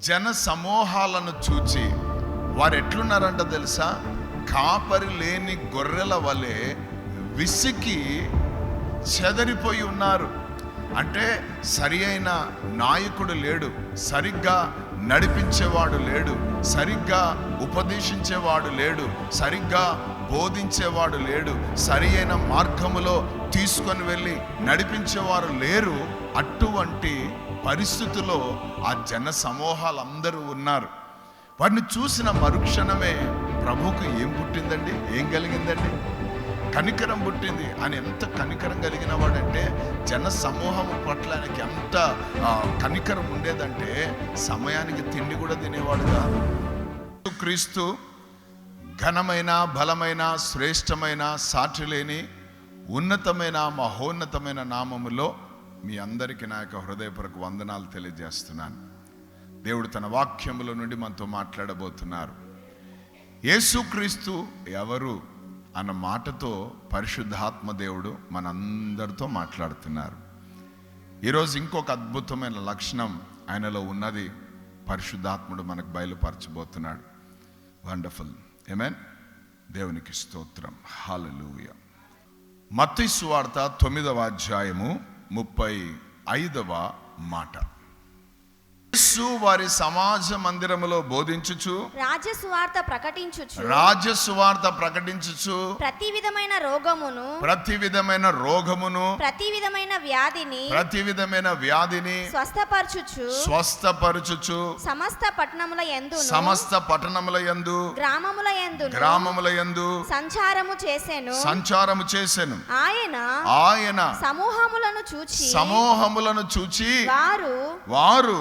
జన సమూహాలను చూచి వారు ఎట్లున్నారంట తెలుసా? కాపరి లేని గొర్రెల వలె విసికి చెదరిపోయి ఉన్నారు. అంటే సరి అయిన నాయకుడు లేడు, సరిగ్గా నడిపించేవాడు లేడు, సరిగ్గా ఉపదేశించేవాడు లేడు, సరిగ్గా బోధించేవాడు లేడు, సరి అయిన మార్గములో తీసుకొని వెళ్ళి నడిపించేవారు లేరు. అటువంటి పరిస్థితుల్లో ఆ జన సమూహాలందరూ ఉన్నారు. వారిని చూసిన మరుక్షణమే ప్రభువుకు ఏం పుట్టిందండి? ఏం కలిగిందండి? కనికరం పుట్టింది. ఆయన ఎంత కనికరం కలిగిన వాడంటే, జన సమూహం పట్ల ఆయనకి ఎంత కనికరం ఉండేదంటే సమయానికి తిండి కూడా తినేవాడుగా. క్రీస్తు ఘనమైన, బలమైన, శ్రేష్టమైన, సాటి లేని, ఉన్నతమైన, మహోన్నతమైన నామములో మీ అందరికీ నా యొక్క హృదయపూర్వక వందనాలు తెలియజేస్తున్నాను. దేవుడు తన వాక్యముల నుండి మనతో మాట్లాడబోతున్నారు. యేసుక్రీస్తు ఎవరు అన్న మాటతో పరిశుద్ధాత్మ దేవుడు మనందరితో మాట్లాడుతున్నారు. ఈరోజు ఇంకొక అద్భుతమైన లక్షణం ఆయనలో ఉన్నది. పరిశుద్ధాత్ముడు మనకు బయలుపరచబోతున్నాడు. వండర్ఫుల్. ఆమేన్. దేవునికి స్తోత్రం. హల్లెలూయా. మత్తయి సువార్త 9వ అధ్యాయము 35వ మాట. యేసు వారి సమాజ మందిరములో బోధించుచు రాజసువార్త ప్రకటించుచు ప్రతి విధమైన రోగమును ప్రతి విధమైన వ్యాధిని స్వస్థపరచుచు సమస్త పట్టణముల యందు గ్రామముల యందు సంచారము చేసెను. ఆయన సమూహములను చూచి వారు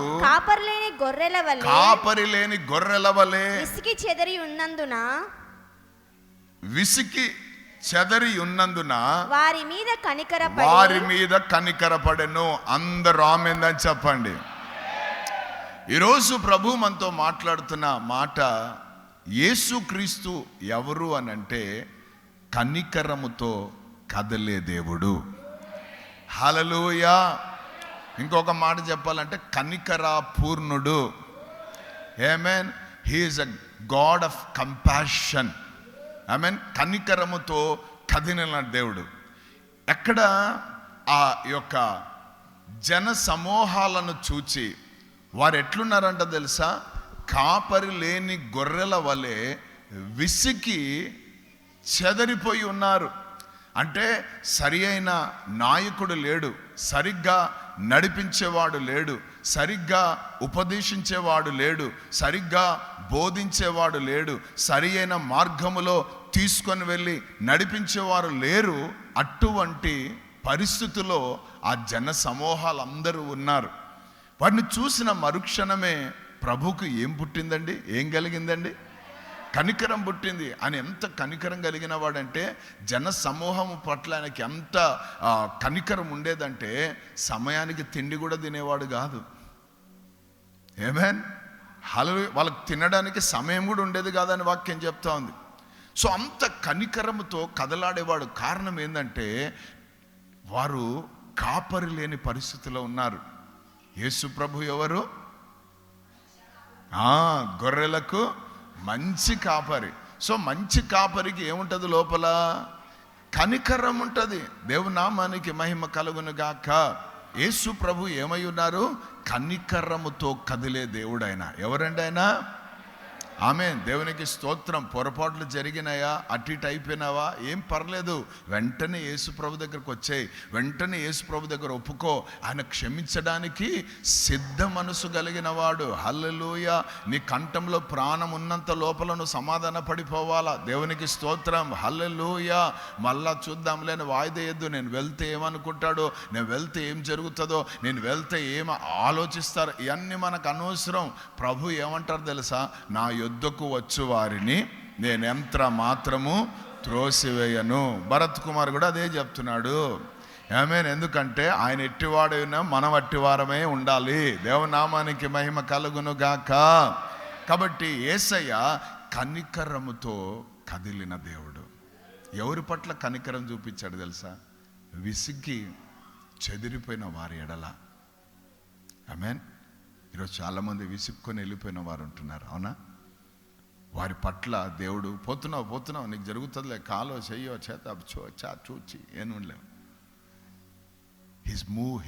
కాపరి లేని గొర్రెల వలె విసికి చెదరి ఉన్నందున వారి మీద కనికరపడెను. అందరూ ఆమేన్ అని చెప్పండి. ఈరోజు ప్రభు మనతో మాట్లాడుతున్న మాట, యేసుక్రీస్తు ఎవరు అని అంటే కనికరముతో కదలే దేవుడు. హల్లెలూయా. ఇంకొక మాట చెప్పాలంటే కనికరా పూర్ణుడు. Amen. He is a God of compassion. Amen. కనికరముతో కదిలిన దేవుడు. ఎక్కడ ఆ యొక్క జన సమూహాలను చూచి వారు ఎట్లున్నారంట తెలుసా? కాపరి లేని గొర్రెల వలె విసికి చెదరిపోయి ఉన్నారు. అంటే సరి అయిన నాయకుడు లేడు, సరిగ్గా నడిపించేవాడు లేడు, సరిగ్గా ఉపదేశించేవాడు లేడు, సరిగ్గా బోధించేవాడు లేడు, సరి అయిన మార్గములో తీసుకొని వెళ్ళి నడిపించేవారు లేరు. అటువంటి పరిస్థితుల్లో ఆ జన సమూహాలందరూ ఉన్నారు. వారిని చూసిన మరుక్షణమే ప్రభువుకు ఏం పుట్టిందండి? ఏం కలిగిందండి? కనికరం పుట్టింది. ఆయన ఎంత కనికరం కలిగిన వాడంటే జన సమూహం పట్ల ఆయనకి ఎంత కనికరం ఉండేదంటే సమయానికి తిండి కూడా తినేవాడు కాదు. ఆమేన్. హల్లెలూయా. వాళ్ళకి తినడానికి సమయం కూడా ఉండేది కాదని వాక్యం చెప్తా ఉంది. సో అంత కనికరముతో కదలాడేవాడు. కారణం ఏంటంటే వారు కాపరి లేని పరిస్థితిలో ఉన్నారు. యేసు ప్రభు ఎవరు? గొర్రెలకు మంచి కాపరి. సో మంచి కాపరికి ఏముంటుంది? లోపల కనికరం ఉంటుంది. దేవుని నామానికి మహిమ కలుగును గాక. యేసు ప్రభు ఏమై ఉన్నారు? కనికరముతో కదిలే దేవుడు ఆయన. ఎవరండి ఆయన? ఆమేన్. దేవునికి స్తోత్రం. పొరపాట్లు జరిగినాయా, అటు ఇటు అయిపోయినావా, ఏం పర్లేదు, వెంటనే యేసు ప్రభు దగ్గరకు వచ్చాయి, వెంటనే యేసు ప్రభు దగ్గర ఒప్పుకో. ఆయన క్షమించడానికి సిద్ధ మనసు కలిగిన వాడు. హల్లెలూయా. నీ కంఠంలో ప్రాణం ఉన్నంత లోపల నువ్వు సమాధాన పడిపోవాలా. దేవునికి స్తోత్రం. హల్లెలూయా. మళ్ళా చూద్దాంలే, వాయిదేయద్దు. నేను వెళ్తే ఏమనుకుంటాడో, నేను వెళ్తే ఏం జరుగుతుందో, నేను వెళ్తే ఏం ఆలోచిస్తారు, ఇవన్నీ మనకు అనవసరం. ప్రభు ఏమంటారు తెలుసా? నా యుద్ధకు వచ్చు వారిని నేను ఎంత మాత్రము త్రోసివేయను. భరత్ కుమార్ కూడా అదే చెప్తున్నాడు. ఆమేన్. ఎందుకంటే ఆయన ఎట్టివాడైనా మనం అట్టివారమే ఉండాలి. దేవనామానికి మహిమ కలుగును గాక. కాబట్టి యేసయ్య కనికరముతో కదిలిన దేవుడు. ఎవరి పట్ల కనికరం చూపించాడు తెలుసా? విసిగి చెదిరిపోయిన వారి ఎడల. ఆమేన్. ఈరోజు చాలామంది విసుక్కొని వెళ్ళిపోయిన వారు ఉంటున్నారు, అవునా? వారి పట్ల దేవుడు పోతున్నావు నీకు జరుగుతుందిలే, కాలో చెయ్యో చేత చూచి ఏం ఉండలేవు.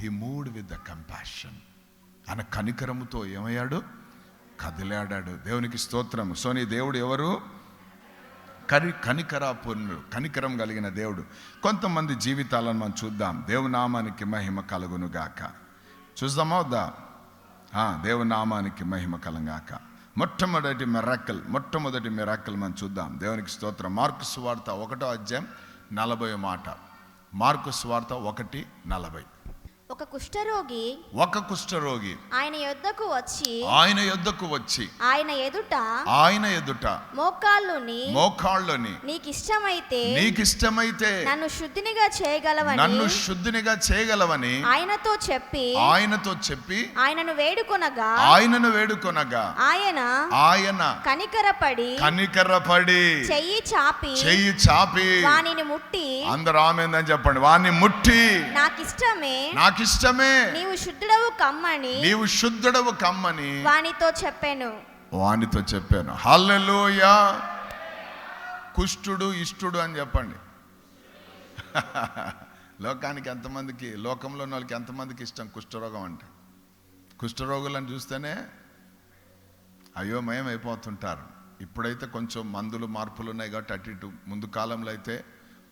He moved with the compassion. ఆయన కనికరముతో ఏమయ్యాడు? కదిలాడాడు. దేవునికి స్తోత్రము. సో నీ దేవుడు ఎవరు? కనికరాపూర్ణుడు, కనికరం కలిగిన దేవుడు. కొంతమంది జీవితాలను మనం చూద్దాం. దేవుని నామానికి మహిమ కలుగును గాక. చూద్దామా వద్దా? దేవుని నామానికి మహిమ కలుగాక. మొట్టమొదటి మిరాకిల్ మనం చూద్దాం. దేవునికి స్తోత్రం. మార్కు సువార్త 1వ అధ్యాయం 40వ మాట. మార్కు సువార్త 1:40. ఒక కుష్ఠరోగి ఆయన యొద్దకు వచ్చి ఆయన ఎదుట మోకాళ్ళుని నీకిష్టమైతే నన్ను శుద్ధినిగా చేయగలవని ఆయనతో చెప్పి ఆయనను వేడుకొనగా ఆయన కనికరపడి చెయ్యి చాపి వానిని ముట్టి, అందరూ ఆమేన్ చెప్పండి, వాని ముట్టి నాకిష్టమే నీవు శుద్ధుడవు కమ్మని వానితో చెప్పాను. హల్లెలూయా. కుష్ఠుడు ఇష్టుడు అని చెప్పండి. లోకంలో ఉన్న వాళ్ళకి ఎంతమందికి ఇష్టం కుష్ఠరోగం అంటే? కుష్ఠరోగులను చూస్తేనే అయోమయం అయిపోతుంటారు. ఇప్పుడైతే కొంచెం మందులు మార్పులు ఉన్నాయి కాబట్టి అటు ఇటు. ముందు కాలంలో అయితే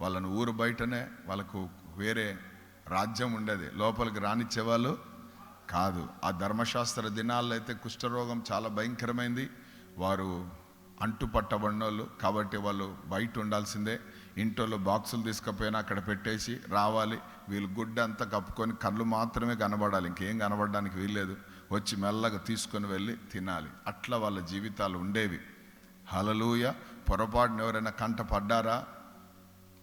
వాళ్ళను ఊరు బయటనే వాళ్ళకు వేరే రాజ్యం ఉండేది, లోపలికి రానిచ్చేవాళ్ళు కాదు. ఆ ధర్మశాస్త్ర దినాల్లో అయితే కుష్ఠరోగం చాలా భయంకరమైంది. వారు అంటుపట్టబడిన వాళ్ళు కాబట్టి వాళ్ళు బయట ఉండాల్సిందే. ఇంట్లో బాక్సులు తీసుకుపోయినా అక్కడ పెట్టేసి రావాలి. వీళ్ళు గుడ్డ అంతా కప్పుకొని కళ్ళు మాత్రమే కనబడాలి, ఇంకేం కనబడడానికి వీల్లేదు. వచ్చి మెల్లగా తీసుకొని వెళ్ళి తినాలి. అట్లా వాళ్ళ జీవితాలు ఉండేవి. హల్లెలూయా. పొరపాటున ఎవరైనా కంట పడ్డారా,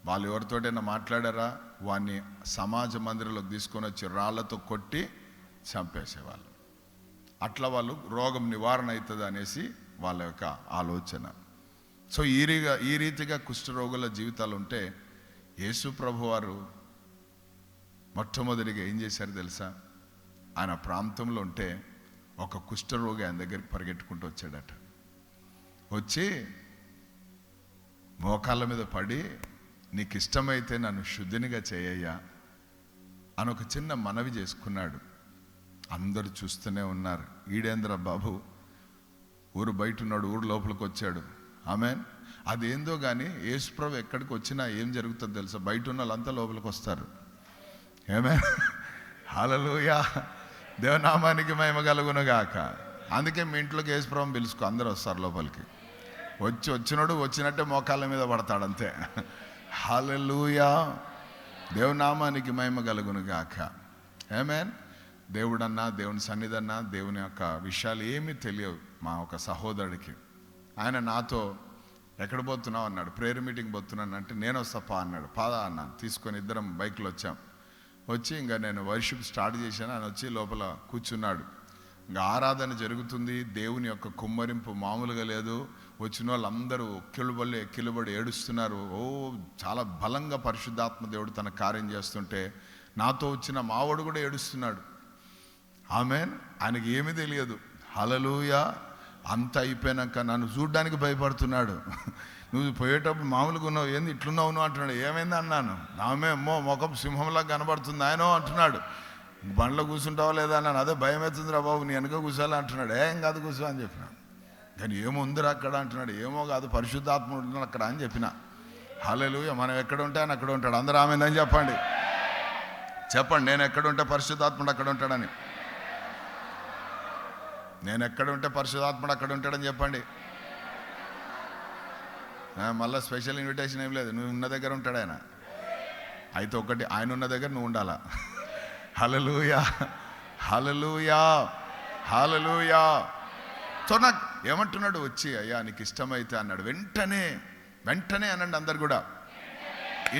వాళ్ళు ఎవరితోటైనా మాట్లాడారా, వాడిని సమాజ మందిరంలోకి తీసుకొని వచ్చి రాళ్లతో కొట్టి చంపేసేవాళ్ళు. అట్లా వాళ్ళు రోగం నివారణ అవుతుంది అనేసి వాళ్ళ యొక్క ఆలోచన. సో ఈ రీతిగా కుష్ఠరోగుల జీవితాలు ఉంటే యేసు ప్రభు వారు మొట్టమొదటిగా ఏం చేశారు తెలుసా? ఆయన ప్రాంతంలో ఉంటే ఒక కుష్ఠరోగి ఆయన దగ్గరికి పరిగెట్టుకుంటూ వచ్చాడట. వచ్చి మోకాళ్ళ మీద పడి, నీకు ఇష్టమైతే నన్ను శుద్ధినిగా చేయయ్యా అని ఒక చిన్న మనవి చేసుకున్నాడు. అందరూ చూస్తూనే ఉన్నారు. ఈడేంద్ర బాబు ఊరు బయట ఉన్నాడు, ఊరు లోపలికి వచ్చాడు. ఆమేన్. అదేందో కానీ యేసుప్రభు ఎక్కడికి వచ్చినా ఏం జరుగుతుందో తెలుసా? బయట ఉన్న వాళ్ళంతా లోపలికి వస్తారు. ఆమేన్. హల్లెలూయా. దేవనామానికి మహిమ కలుగును గాక. అందుకే మీ ఇంట్లోకి యేసుప్రభుని పిలుచుకో, అందరూ వస్తారు లోపలికి. వచ్చినోడు వచ్చినట్టే మోకాళ్ళ మీద పడతాడు అంతే. హల్లెలూయా. దేవునామానికి మహిమ కలుగును గాక. ఆమేన్. దేవుడన్నా, దేవుని సన్నిధన్నా, దేవుని యొక్క విషయాలు ఏమీ తెలియవు మా ఒక సహోదరుడికి. ఆయన నాతో ఎక్కడ పోతున్నావు అన్నాడు. ప్రేయర్ మీటింగ్ పోతున్నాను అంటే నేను వస్తాపా అన్నాడు. పాదా అన్నాను. తీసుకొని ఇద్దరం బైక్లో వచ్చాం. వచ్చి ఇంకా నేను వర్షిప్ స్టార్ట్ చేశాను. ఆయన వచ్చి లోపల కూర్చున్నాడు. ఇంకా ఆరాధన జరుగుతుంది. దేవుని యొక్క కుమ్మరింపు మామూలుగా లేదు. వచ్చిన వాళ్ళందరూ కిలుబడి ఏడుస్తున్నారు. చాలా బలంగా పరిశుద్ధాత్మ దేవుడు తన కార్యం చేస్తుంటే నాతో వచ్చిన మావాడు కూడా ఏడుస్తున్నాడు. ఆమేన్. ఆయనకి ఏమీ తెలియదు. హల్లెలూయా. అంత అయిపోయినాక నన్ను చూడ్డానికి భయపడుతున్నాడు. నువ్వు పోయేటప్పుడు మామూలుగా ఉన్నావు, ఏంది ఇట్లున్నావు నువ్వు అంటున్నాడు. ఏమైంది అన్నాను. ఆమె ముఖం సింహంలా కనబడుతుంది ఆయన అంటున్నాడు. బండ్లో కూర్చుంటావా లేదా అన్నాను. అదే భయం అవుతుందిరా బాబు, నీ వెనక కూర్చోాలి అంటున్నాడు. ఏం కాదు కూర్చో అని చెప్పిన. కానీ ఏముందిరా అక్కడ అంటున్నాడు. ఏమో కాదు, పరిశుద్ధాత్మ ఉంటున్నాడు అక్కడ అని చెప్పిన. హల్లెలూయా. మనం ఎక్కడ ఉంటే ఆయన అక్కడ ఉంటాడు. అందరూ ఆమెందని చెప్పండి. నేను ఎక్కడ ఉంటే పరిశుద్ధాత్ముడు అక్కడ ఉంటాడని. నేను ఎక్కడ ఉంటే పరిశుద్ధాత్ముడు అక్కడ ఉంటాడని చెప్పండి. మళ్ళీ స్పెషల్ ఇన్విటేషన్ ఏం లేదు. నువ్వు ఉన్న దగ్గర ఉంటాడు ఆయన. అయితే ఒకటి, ఆయన ఉన్న దగ్గర నువ్వు ఉండాలా. హల్లెలూయా. హల్లెలూయా. హల్లెలూయా. సో నాకు ఏమంటున్నాడు వచ్చి, అయ్యా నీకు ఇష్టమైతే అన్నాడు. వెంటనే అనండి అందరు కూడా.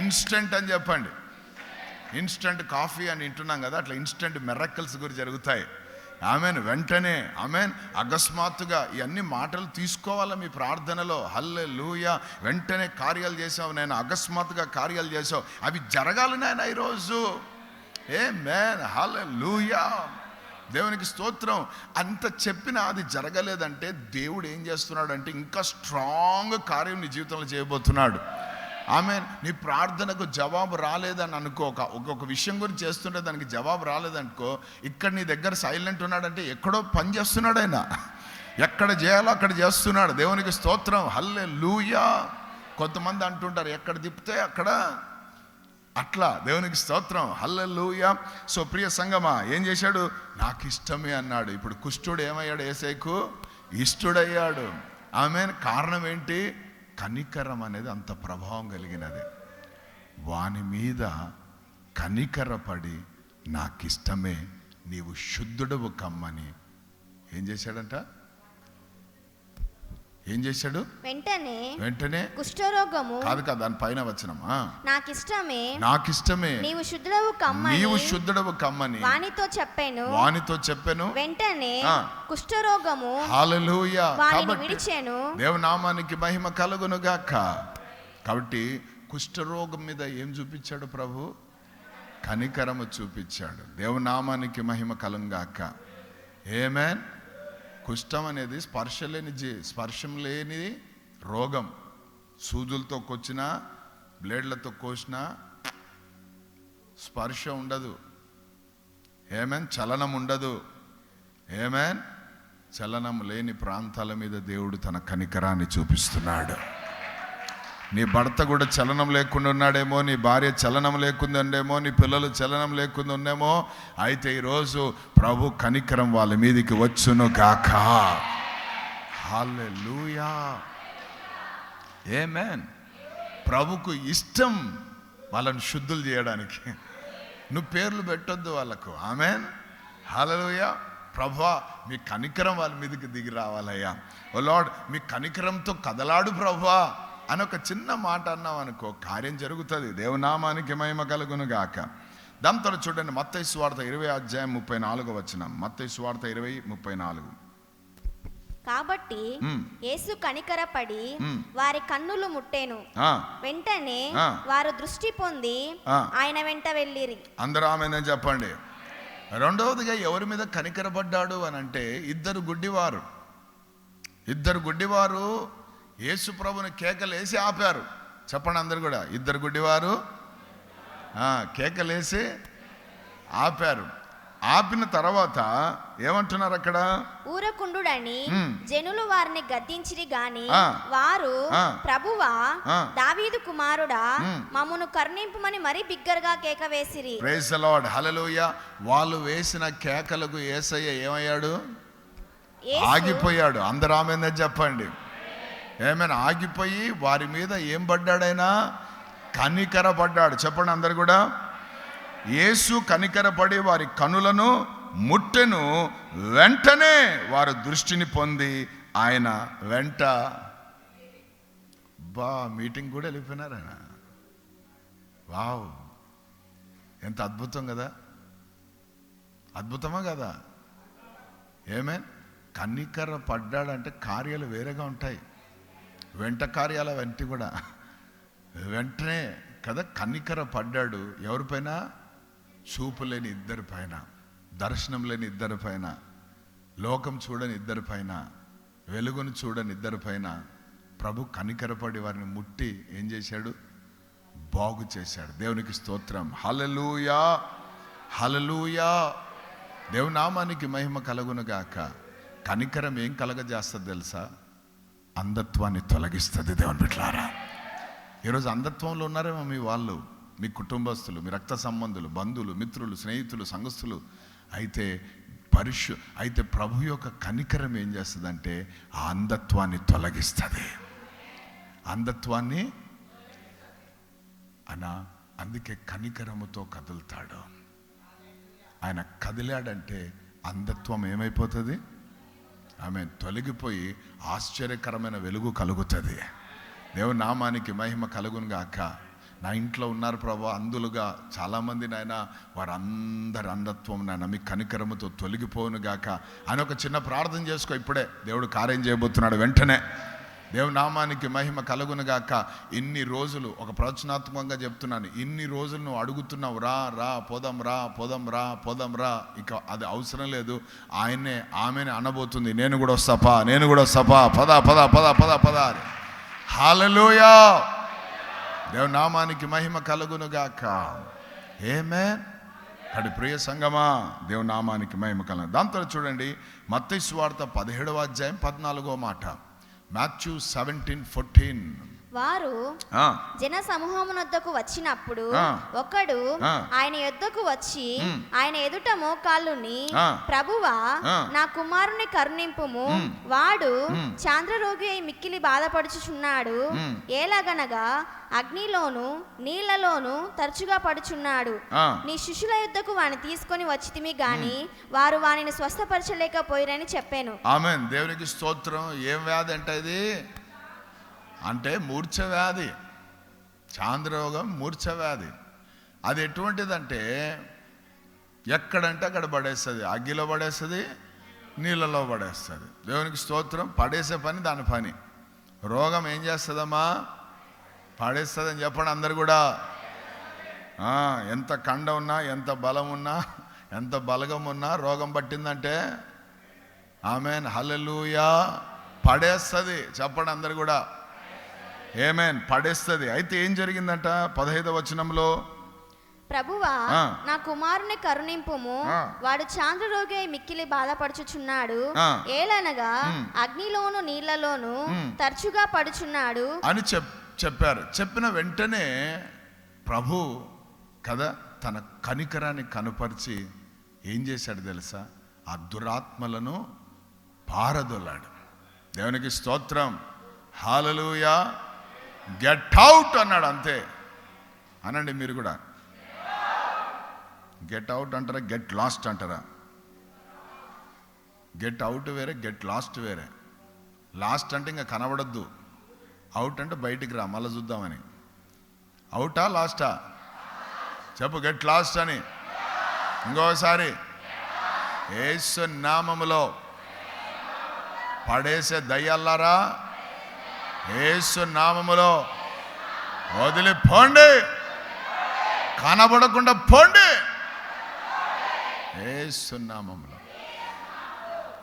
ఇన్స్టెంట్ అని చెప్పండి. ఇన్స్టెంట్ కాఫీ అని వింటున్నాం కదా, అట్లా ఇన్స్టెంట్ మిరకల్స్ గురించి జరుగుతాయి. ఆమెన్. వెంటనే ఆమెన్. అకస్మాత్తుగా ఇవన్నీ మాటలు తీసుకోవాలా మీ ప్రార్థనలో. హల్లెలూయా. వెంటనే కార్యాలు చేసావు నేను, అకస్మాత్తుగా కార్యాలు చేసావు, అవి జరగాలి నాయన ఈరోజు. ఆమేన్. హల్లెలూయా. దేవునికి స్తోత్రం. అంత చెప్పినా అది జరగలేదంటే దేవుడు ఏం చేస్తున్నాడు అంటే ఇంకా స్ట్రాంగ్ కార్యం నీ జీవితంలో చేయబోతున్నాడు. ఆమెన్. నీ ప్రార్థనకు జవాబు రాలేదని అనుకో, ఒక విషయం గురించి చేస్తుంటే దానికి జవాబు రాలేదనుకో, ఇక్కడ నీ దగ్గర సైలెంట్ ఉన్నాడంటే ఎక్కడో పని చేస్తున్నాడు ఆయన, ఎక్కడ చేయాలో అక్కడ చేస్తున్నాడు. దేవునికి స్తోత్రం. హల్లెలూయా. కొంతమంది అంటుంటారు ఎక్కడ తిప్పితే అక్కడ, అట్లా. దేవునికి స్తోత్రం. హల్లెలూయా. సో ప్రియ సంగమా, ఏం చేశాడు? నాకు ఇష్టమే అన్నాడు. ఇప్పుడు కుష్ఠుడు ఏమయ్యాడు? యేసయ్యకు ఇష్టుడయ్యాడు. ఆమెన్. కారణం ఏంటి? కనికరం అనేది అంత ప్రభావం కలిగినది. వాని మీద కనికరపడి నాకిష్టమే, నీవు శుద్ధుడవు కమ్మని ఏం చేశాడంట? ఏం చేశాడు? వెంటనే కుష్ఠరోగము కాదు దాని పైన వచనం, నాకిష్టమే నీవు శుద్ధుడవు కమ్మని వానితో చెప్పాను. వెంటనే కుష్ఠరోగము హల్లెలూయా విడిచెను. దేవునామానికి మహిమ కలుగును గాక. కాబట్టి కుష్ఠరోగం మీద ఏం చూపించాడు ప్రభు? కనికరము చూపించాడు. దేవునామానికి మహిమ కలుగును గాక. ఆమేన్. కుష్ఠం అనేది స్పర్శం లేని రోగం. సూదులతో కొచ్చినా, బ్లేడ్లతో కోసినా స్పర్శ ఉండదు. ఆమేన్. చలనం ఉండదు. ఆమేన్. చలనం లేని ప్రాంతాల మీద దేవుడు తన కనికరాన్ని చూపిస్తున్నాడు. నీ భర్త కూడా చలనం లేకుండా ఉన్నాడేమో, నీ భార్య చలనం లేకుందేమో, నీ పిల్లలు చలనం లేకుండా ఉన్నామో, అయితే ఈరోజు ప్రభు కనికరం వాళ్ళ మీదికి వచ్చును గాక. హల్లెలూయా. ఆమేన్. ప్రభుకు ఇష్టం వాళ్ళని శుద్ధులు చేయడానికి. నువ్వు పేర్లు పెట్టొద్దు వాళ్ళకు. ఆమేన్. హల్లెలూయా. ప్రభువా, మీ కనికరం వాళ్ళ మీదకి దిగి రావాలయ్యా. ఓ లార్డ్, మీ కనికరంతో కదలాడు ప్రభువా అని ఒక చిన్న మాట అన్నాం అనుకో, కార్యం జరుగుతుంది. దేవునామానికి మహిమ కలుగును గాక. దాంతో చూడండి, మత్తయి సువార్త 20:34. మత్తయి సువార్త 20:34. కాబట్టి యేసు కనికరపడి వారి కన్నులు ముట్టెను. వెంటనే వారు దృష్టి పొంది ఆయన వెంట వెళ్ళిరి. అందరూ ఆమేన్ చెప్పండి. రెండవదిగా ఎవరి మీద కనికరపడ్డాడు అని అంటే, ఇద్దరు గుడ్డివారు యేసు ప్రభుని కేకలేసి ఆపారు. చెప్పండి అందరు కూడా. ఇద్దరు గుడ్డివారు కేకలేసి ఆపారు. ఆపిన తర్వాత ఏమంటున్నారు అక్కడ? ఊరకుండుడని జనులు వారిని గద్దించిరి గాని వారు, ప్రభువా, దావీదు కుమారుడా, మమ్మును కరుణింపుమని మరీ బిగ్గరగా కేక వేసిరి. Praise the Lord. హల్లెలూయా. వాళ్ళు వేసిన కేకలకు యేసయ్య ఏమయ్యాడు? ఆగిపోయాడు. అందరూ ఆమేన్ చెప్పండి. ఏమైనా ఆగిపోయి వారి మీద ఏం పడ్డాడైనా? కనికరపడ్డాడు. చెప్పండి అందరు కూడా. యేసు కనికరపడి వారి కనులను ముట్టెను. వెంటనే వారు దృష్టిని పొంది ఆయన వెంట. మీటింగ్ కూడా వెళ్ళిపోయినారు ఆయన. వావ్, ఎంత అద్భుతం కదా! అద్భుతమా కదా? ఏమే కనికర పడ్డాడంటే కార్యాలు వేరేగా ఉంటాయి. వెంట కార్యాల వెంట కూడా వెంటనే కదా కనికర పడ్డాడు. ఎవరిపైన? చూపు లేని ఇద్దరి పైన, దర్శనం లేని ఇద్దరి పైన, లోకం చూడని ఇద్దరి పైన, వెలుగును చూడని ఇద్దరి పైన ప్రభు కనికరపడి వారిని ముట్టి ఏం చేశాడు? బాగు చేశాడు. దేవునికి స్తోత్రం. హల్లెలూయా. హల్లెలూయా. దేవునామానికి మహిమ కలుగును గాక. కనికరం ఏం కలగజేస్తుంది తెలుసా? అంధత్వాన్ని తొలగిస్తుంది. దేవుని బిడ్డలారా, ఈరోజు అంధత్వంలో ఉన్నారేమో మీ వాళ్ళు, మీ కుటుంబస్తులు, మీ రక్త సంబంధులు, బంధువులు, మిత్రులు, స్నేహితులు, సంఘస్థులు. అయితే ప్రభు యొక్క కనికరం ఏం చేస్తుందంటే ఆ అంధత్వాన్ని తొలగిస్తుంది. అంధత్వాన్ని అందుకే కనికరముతో కదులుతాడు. ఆయన కదిలాడంటే అంధత్వం ఏమైపోతుంది? ఆమె తొలగిపోయి ఆశ్చర్యకరమైన వెలుగు కలుగుతుంది. దేవుని నామానికి మహిమ కలుగును గాక. నా ఇంట్లో ఉన్నారు ప్రభా అందులుగా చాలామంది నాయన, వారందరి అంధత్వం నాయన మీ కనికరముతో తొలగిపోను గాక అని ఒక చిన్న ప్రార్థన చేసుకో. ఇప్పుడే దేవుడు కార్యం చేయబోతున్నాడు. వెంటనే దేవునామానికి మహిమ కలుగునుగాక. ఇన్ని రోజులు ఒక ప్రవచనాత్మకంగా చెప్తున్నాను, ఇన్ని రోజులు నువ్వు అడుగుతున్నావు, రా రా పోదాం రా పోదాం రా పోదాం రా. ఇక అది అవసరం లేదు, ఆయనే ఆమెనే అనబోతుంది, నేను కూడా వస్తాపా, నేను కూడా వస్తాపా, పద పద పద పద పద. హల్లెలూయా, దేవునామానికి మహిమ కలుగునుగాక. ఆమేన్. అటు ప్రియ సంగమా, దేవునామానికి మహిమ కలుగు. దాంతో చూడండి మత్తయి సువార్త 17వ అధ్యాయం 14వ మాట, మాథ్యూ 17:14. వారు జన సమూహమునొద్దకు వచ్చినప్పుడు ఒకడు ఆయన యొద్దకు వచ్చి ఆయన ఎదుట మోకాళ్ళుని, ప్రభువా నా కుమారుని కరుణింపుము, వాడు చాంద్రరోగి అయి మిక్కిలి బాధపడుచుచున్నాడు, ఏలగనగా అగ్నిలోను నీళ్లలోను తరచుగా పడుచున్నాడు. నీ శిష్యుల యుద్ధకు వాని తీసుకొని వచ్చితిమి గాని వారు వానిని స్వస్థపరచలేకపోయిరని చెప్పాను. ఆమేన్. దేవునికి స్తోత్రం. ఏం వ్యాధి అంటే ఇది అంటే మూర్ఛ వ్యాధి, చాంద్రరోగం మూర్ఛ వ్యాధి. అది ఎటువంటిదంటే ఎక్కడంటే అక్కడ పడేస్తుంది, అగ్గిలో పడేస్తుంది, నీళ్ళలో పడేస్తుంది. దేవునికి స్తోత్రం. పడేసే పని దాని పని. రోగం ఏం చేస్తుందమ్మా? పడేస్తుంది అని చెప్పండి అందరు కూడా. ఎంత కండ ఉన్నా, ఎంత బలం ఉన్నా, ఎంత బలగం ఉన్నా, రోగం పట్టిందంటే ఆమేన్ హల్లెలూయా పడేస్తుంది. చెప్పండి అందరు కూడా ఆమేన్, పడేస్తుంది. అయితే ఏం జరిగిందంట 15వ వచనంలో, ప్రభువా నా కుమారుని కరుణింపుము, వాడు చాంద్రరోగి అయి మిక్కిలి బాధపడుచుచున్నాడు, ఏలనగా అగ్నిలోను నీళ్లలోను తరచుగా పడుచున్నాడు అని చెప్పారు. చెప్పిన వెంటనే ప్రభు కదా తన కనికరాన్ని కనుపరిచి ఏం చేశాడు తెలుసా? ఆ దురాత్మలను పారదొల్లాడు. దేవునికి స్తోత్రం. హల్లెలూయా. గెట్ అవుట్ అన్నాడు, అంతే. అనండి మీరు కూడా. గెట్ అవుట్ అంటారా, గెట్ లాస్ట్ అంటారా? గెట్ అవుట్ వేరే, గెట్ లాస్ట్ వేరే. లాస్ట్ అంటే ఇంకా కనబడద్దు, అవుట్ అంటే బయటికి రా మళ్ళీ చూద్దామని. అవుటా లాస్టా? చెప్పు, గెట్ లాస్ట్ అని. ఇంకోసారి, యేసు నామములో పడేసే దయ్యాలారా, యేసు నామములో వదిలిపోండి, కనబడకుండా పోండి, యేసు నామములో.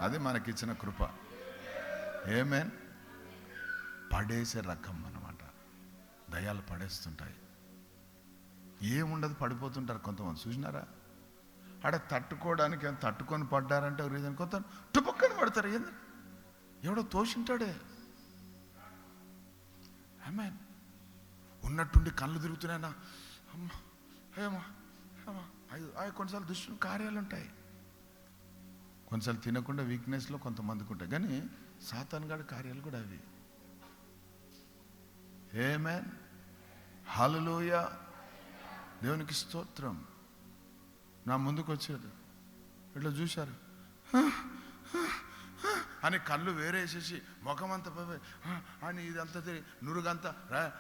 అది మనకిచ్చిన కృప. ఆమేన్. పడేసే రకం అన్నమాట. దయ్యాలు పడేస్తుంటాయి, ఏముండదు, పడిపోతుంటారు కొంతమంది. చూసినారా? ఆడ తట్టుకోవడానికి తట్టుకొని పడ్డారంటే రీజన్ కొంత టుపక్కని పడతారు. ఏంది, ఎవడో తోసింటాడే. ఆమేన్. ఉన్నట్టుండి కళ్ళు తిరుగుతున్నాయినా, అమ్మ ఏమో అవి కొన్నిసార్లు దుష్టుని కార్యాలు ఉంటాయి. కొన్నిసార్లు తినకుండా వీక్నెస్లో కొంతమందికి ఉంటాయి, కానీ సాతాను గాడి కార్యాలు కూడా అవి. ఆమేన్. హల్లెలూయా. దేవునికి స్తోత్రం. నా ముందుకు వచ్చారు, ఇట్లా చూశారు అని కళ్ళు వేరేసేసి ముఖమంతా అని ఇదంతా నురుగంతా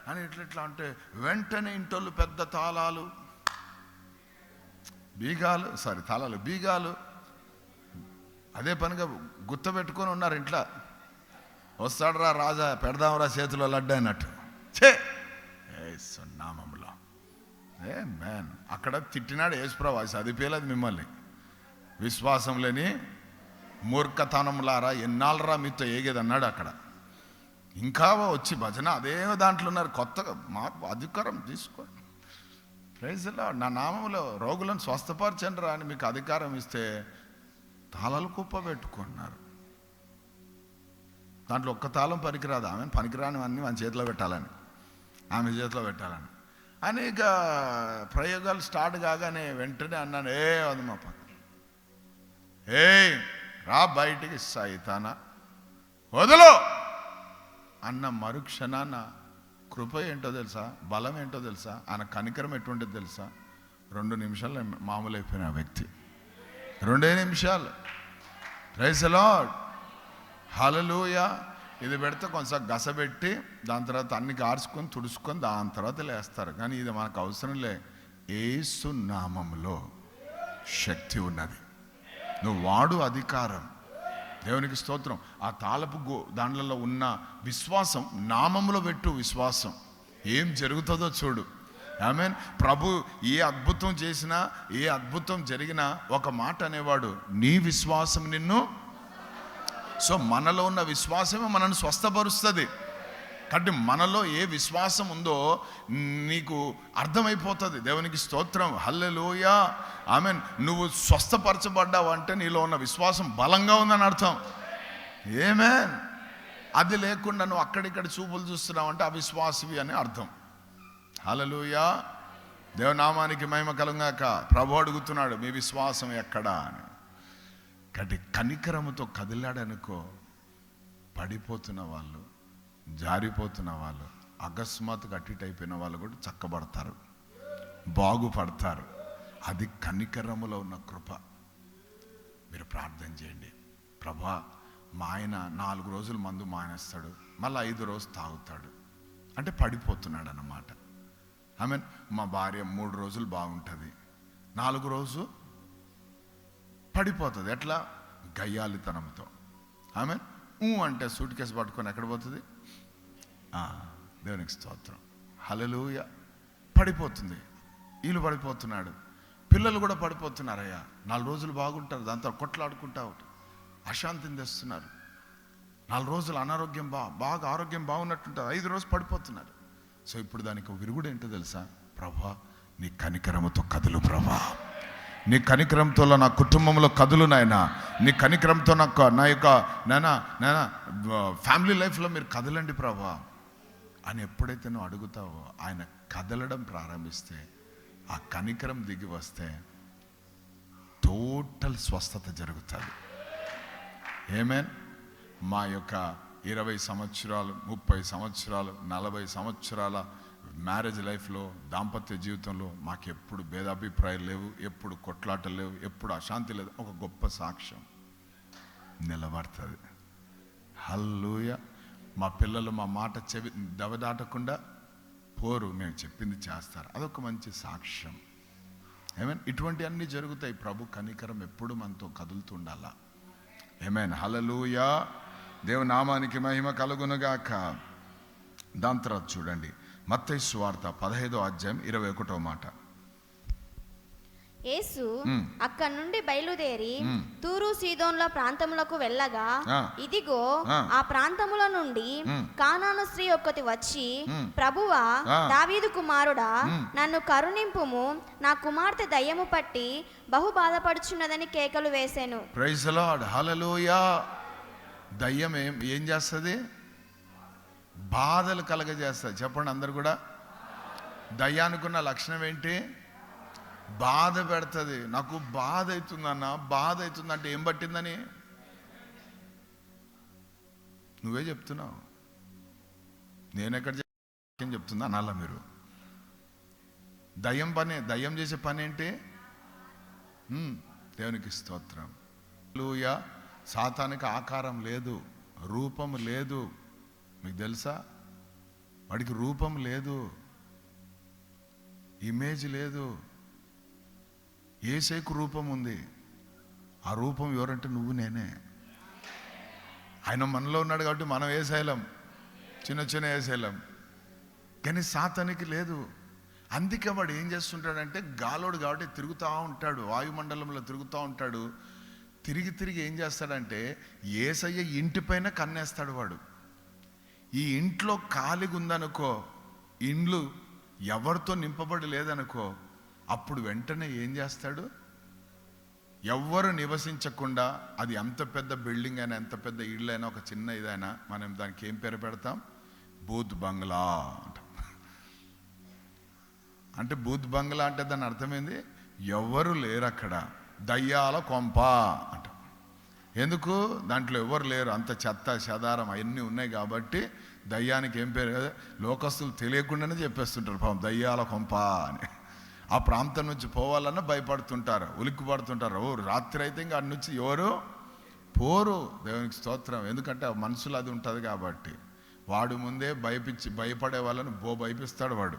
అని ఇట్లా అంటే వెంటనే ఇంటోళ్ళు పెద్ద తాళాలు బీగాలు తాళాలు బీగాలు అదే పనిగా గుర్తుపెట్టుకొని ఉన్నారు ఇంట్లో. వస్తాడు రా రాజా, పెడదాంరా చేతిలో లడ్డు అన్నట్టు. నామంలో ఆమేన్. అక్కడ తిట్టినాడు యేసుప్రభు, చదివేలేదు మిమ్మల్ని. విశ్వాసం లేని మూర్ఖతనంలారా, ఎన్నాళ్ళరా మీతో ఏగేది అన్నాడు అక్కడ. ఇంకా వచ్చి భజన అదే దాంట్లో ఉన్నారు. కొత్తగా మార్పు అధికారం తీసుకో. Praise the Lord. నా నామంలో రోగులను స్వస్థపరచండి రా అని మీకు అధికారం ఇస్తే తాళాలు కుప్ప పెట్టుకున్నారు. దాంట్లో ఒక్క తాళం పనికిరాదు. ఆమె పనికిరాని అన్నీ మన చేతిలో పెట్టాలని, ఆమె చేతిలో పెట్టాలని అనేక ప్రయోగాలు స్టార్ట్ కాగానే వెంటనే అన్నాను, అది మా పక్క రా బయటికి సైతానా వదలు అన్న మరుక్షణాన కృప ఏంటో తెలుసా, బలం ఏంటో తెలుసా, ఆయన కనికరం ఎటువంటిది తెలుసా? 2 నిమిషాలు మామూలు అయిపోయిన వ్యక్తి. 2 నిమిషాలు. Praise the Lord. హల్లెలూయా. ఇది పెడితే కొంచెం గసబెట్టి దాని తర్వాత అన్ని కార్చుకొని తుడుచుకొని దాని తర్వాత లేస్తారు. కానీ ఇది మనకు అవసరం లే. యేసు నామములో శక్తి ఉన్నది. నువ్వు వాడు అధికారం. దేవునికి స్తోత్రం. ఆ తాళపు దాంట్లో ఉన్న విశ్వాసం నామములో పెట్టు. విశ్వాసం ఏం జరుగుతుందో చూడు. ఆమేన్. ప్రభు ఏ అద్భుతం చేసినా, ఏ అద్భుతం జరిగినా ఒక మాట అనేవాడు, నీ విశ్వాసం నిన్ను. సో మనలో ఉన్న విశ్వాసమే మనల్ని స్వస్థపరుస్తుంది. కాబట్టి మనలో ఏ విశ్వాసం ఉందో నీకు అర్థమైపోతుంది. దేవునికి స్తోత్రం. హల్లెలూయా. ఆమేన్. నువ్వు స్వస్థపరచబడ్డావు అంటే నీలో ఉన్న విశ్వాసం బలంగా ఉందని అర్థం. ఆమేన్. అది లేకుండా నువ్వు అక్కడిక్కడ చూపులు చూస్తున్నావు అంటే అవిశ్వాసివి అని అర్థం. హల్లెలూయా. దేవనామానికి మహిమ కలుగాక. ప్రభు అడుగుతున్నాడు, మీ విశ్వాసం ఎక్కడా అని. కాబట్టి కనికరముతో కదిలాడనుకో, పడిపోతున్న వాళ్ళు, జారిపోతున్న వాళ్ళు, అకస్మాత్తుగా అటు ఇటు అయిపోయిన వాళ్ళు కూడా చక్కబడతారు, బాగుపడతారు. అది కనికరములో ఉన్న కృప. మీరు ప్రార్థన చేయండి. ప్రభా, మా ఆయన 4 రోజులు మందు మానేస్తాడు, మళ్ళీ 5 రోజు తాగుతాడు అంటే పడిపోతున్నాడు అన్నమాట. ఆమెన్. మా భార్య 3 రోజులు బాగుంటుంది, 4 రోజు పడిపోతుంది. ఎట్లా? గయ్యాలితనంతో. ఆమెన్. అంటే సూట్ కేసు పట్టుకొని ఎక్కడ పోతుంది? దేవునికి స్తోత్రం. హల్లెలూయా. పడిపోతుంది. వీళ్ళు పడిపోతున్నాడు, పిల్లలు కూడా పడిపోతున్నారయ్యా. 4 రోజులు బాగుంటారు, దాంతో కొట్లాడుకుంటా అశాంతిని తెస్తున్నారు. 4 రోజులు అనారోగ్యం బాగా ఆరోగ్యం బాగున్నట్టుంటుంది, 5 రోజులు పడిపోతున్నారు. సో ఇప్పుడు దానికి విరుగుడు ఏంటో తెలుసా? ప్రభా, నీ కనికరముతో కదులు ప్రభా, నీ కనికరంతో నా కుటుంబంలో కదులు నాయనా, నీ కనికరంతో నా యొక్క నాయనా ఫ్యామిలీ లైఫ్లో మీరు కదలండి ప్రభా అని ఎప్పుడైతే నువ్వు అడుగుతావో, ఆయన కదలడం ప్రారంభిస్తే, ఆ కనికరం దిగి వస్తే టోటల్ స్వస్థత జరుగుతుంది. ఆమేన్. మా యొక్క 20 సంవత్సరాలు, 30 సంవత్సరాలు, 40 సంవత్సరాల మ్యారేజ్ లైఫ్లో, దాంపత్య జీవితంలో మాకు ఎప్పుడు భేదాభిప్రాయాలు లేవు, ఎప్పుడు కొట్లాటలు లేవు, ఎప్పుడు అశాంతి లేదు. ఒక గొప్ప సాక్ష్యం నిలబడుతుంది. హల్లెలూయా. మా పిల్లలు మా మాట చెవి దవదాటకుండా పోరు, మేము చెప్పింది చేస్తారు. అదొక మంచి సాక్ష్యం. ఆమేన్. ఇటువంటి అన్నీ జరుగుతాయి. ప్రభు కనికరం ఎప్పుడు మనతో కదులుతుండాలా. ఆమేన్. హల్లెలూయా. దేవుని నామానికి మహిమ కలుగునుగాక. దాని తర్వాత చూడండి, మత్తయి సువార్త 15వ అధ్యాయం 21వ మాట. యేసు అక్కడ నుండి బయలుదేరి తూరు సీదోన్ల ప్రాంతములకు వెళ్ళగా, ఇదిగో ఆ ప్రాంతముల నుండి కానాను స్త్రీ ఒక్కటి వచ్చి, ప్రభువా, దావీదు కుమారుడా, నన్ను కరుణింపుము, నా కుమార్తె దయ్యము పట్టి బహు బాధపడుచున్నదని కేకలు వేసెను. Praise the Lord. హల్లెలూయా. దయ్యం ఏం చేస్తుంది? బాధలు కలగజేస్తుంది. చెప్పండి అందరు కూడా. దయ్యానికున్న లక్షణం ఏంటి? బాధ పెడుతుంది. నాకు బాధ అవుతుందన్న, బాధ అవుతుందంటే ఏం పట్టిందని నువ్వే చెప్తున్నావు, నేనెక్కడ చెప్తున్నా అనాలా మీరు? దయ్యం చేసే పని ఏంటి? దేవునికి స్తోత్రం. హల్లెలూయా. సాతానికి ఆకారం లేదు, రూపం లేదు. మీకు తెలుసా? వాడికి రూపం లేదు, ఇమేజ్ లేదు. యేసేకు రూపం ఉంది. ఆ రూపం ఎవరంటే నువ్వు నేనే. ఆయన మనలో ఉన్నాడు కాబట్టి మనం వేసేయలేం, చిన్న వేసేయలేం. కానీ సాతానికి లేదు. అందుకే వాడు ఏం చేస్తుంటాడంటే, గాలోడు కాబట్టి తిరుగుతూ ఉంటాడు, వాయుమండలంలో తిరుగుతూ ఉంటాడు. తిరిగి ఏం చేస్తాడంటే, యేసయ్య ఇంటిపైన కన్నేస్తాడు వాడు. ఈ ఇంట్లో ఖాళీగా ఉందనుకో, ఇండ్లు ఎవరితో నింపబడి లేదనుకో, అప్పుడు వెంటనే ఏం చేస్తాడు? ఎవ్వరు నివసించకుండా, అది ఎంత పెద్ద బిల్డింగ్ అయినా, ఎంత పెద్ద ఇల్లు అయినా, ఒక చిన్న ఇదైనా, మనం దానికి ఏం పేరు పెడతాం? బూత్ బంగ్లా అంటాం. అంటే బూత్ బంగ్లా అంటే దాని అర్థమైంది, ఎవరు లేరు అక్కడ, దయ్యాల కొంప అంట. ఎందుకు? దాంట్లో ఎవరు లేరు, అంత చెత్త చెదారం అవన్నీ ఉన్నాయి కాబట్టి దయ్యానికి ఏం పేరు కదా, లోకస్తులు తెలియకుండానే చెప్పేస్తుంటారు పాపం, దయ్యాల కొంప అని. ఆ ప్రాంతం నుంచి పోవాలన్నా భయపడుతుంటారు, ఉలిక్కి పడుతుంటారు. రాత్రి అయితే ఇంకా అటు నుంచి ఎవరు పోరు. దేవునికి స్తోత్రం. ఎందుకంటే ఆ మనుషులు అది ఉంటుంది కాబట్టి. వాడు ముందే భయపడే వాళ్ళని భయపిస్తాడు వాడు.